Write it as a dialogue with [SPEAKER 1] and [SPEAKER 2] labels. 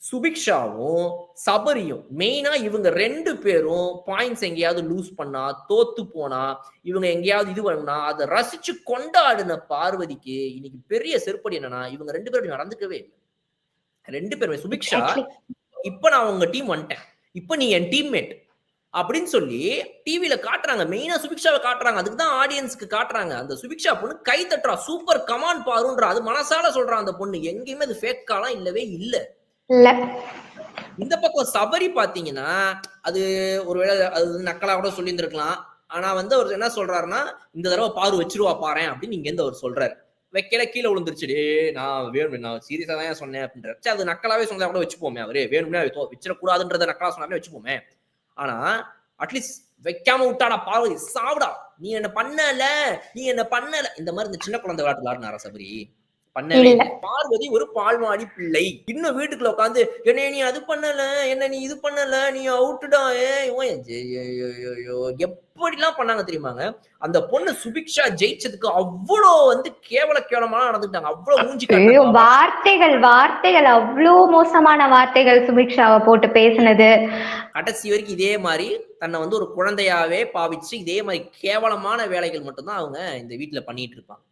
[SPEAKER 1] சுபிக்ஷாவும் சபரியும் மெயினா இவங்க 2 பேரும் பாயிண்ட்ஸ் எங்கேயாவது லூஸ் பண்ணா, தோத்து போனா, இவங்க எங்கேயாவது இது பண்ணா அதை ரசிச்சு கொண்டாடின பார்வதிக்கு இன்னைக்கு பெரிய செருப்படி என்னன்னா இவங்க 2 பேரும் நடந்துக்கவே இல்லை. 2 பேருமே சுபிக்ஷா இப்ப நான் உங்க டீம் வந்துட்டேன், இப்ப நீ என் டீம்மேட் அப்படின்னு சொல்லி டிவில காட்டுறாங்க. மெயினா சுபிக்ஷாவை காட்டுறாங்க, அதுக்கு தான் ஆடியன்ஸ்க்கு காட்டுறாங்க. அந்த சுபிக்ஷா பொண்ணு கை தட்டுறா, சூப்பர் கமான் பாருன்றா, அது மனசால சொல்றான் அந்த பொண்ணு, எங்கேயுமே அது ஃபேக்காலாம் இல்லவே இல்ல. இந்த பக்கம் சபரி பாத்தீங்கன்னா அது ஒருவேளை அது நக்கலா கூட சொல்லி இருந்திருக்கலாம். ஆனா வந்து அவர் என்ன சொல்றாருன்னா இந்த தடவை பாரு வச்சிருவா பாரு அப்படின்னு இங்க இருந்து அவர் சொல்றாரு. வைக்கல கீழே விழுந்துருச்சு, நான் வேணும் நான் சீரியஸா தான் சொன்னேன் அப்படின்ற. அது நக்கலாவே சொன்னா கூட வச்சுப்போமே, அவரு வேணும்னே வச்சிடக்கூடாதுன்றத நக்கலா சொன்னாலே வச்சுப்போமே. ஆனா அட்லீஸ்ட் வைக்காம விட்டாடா பார்வதி சாவுடா, நீ என்ன பண்ணல நீ என்ன பண்ணல, இந்த மாதிரி இந்த சின்ன குழந்தை விளையாட்டு விளையாடுனாரா சபரி? பண்ணவே இல்லை. பார்வதி ஒரு பால்வாடி பிள்ளை, இன்னும் வீட்டுக்குள்ள உட்காந்து என்ன நீ அது பண்ணல, என்ன நீ இது பண்ணல, நீ அவுட்டுடா, எப்படிலாம் பண்ணாங்க தெரியுமாங்க. அந்த பொண்ணு சுபிக்ஷா ஜெயிச்சதுக்கு அவ்வளோ வந்து கேவலமா நடந்துட்டாங்க, அவ்வளவு மூஞ்சி
[SPEAKER 2] வார்த்தைகள் அவ்வளவு மோசமான வார்த்தைகள் சுபிக்ஷாவை போட்டு பேசினது.
[SPEAKER 1] கடைசி வரைக்கும் இதே மாதிரி தன்னை வந்து ஒரு குழந்தையாவே பாவிச்சு இதே மாதிரி கேவலமான வேலைகள் மட்டும்தான் அவங்க இந்த வீட்டுல பண்ணிட்டு இருப்பாங்க.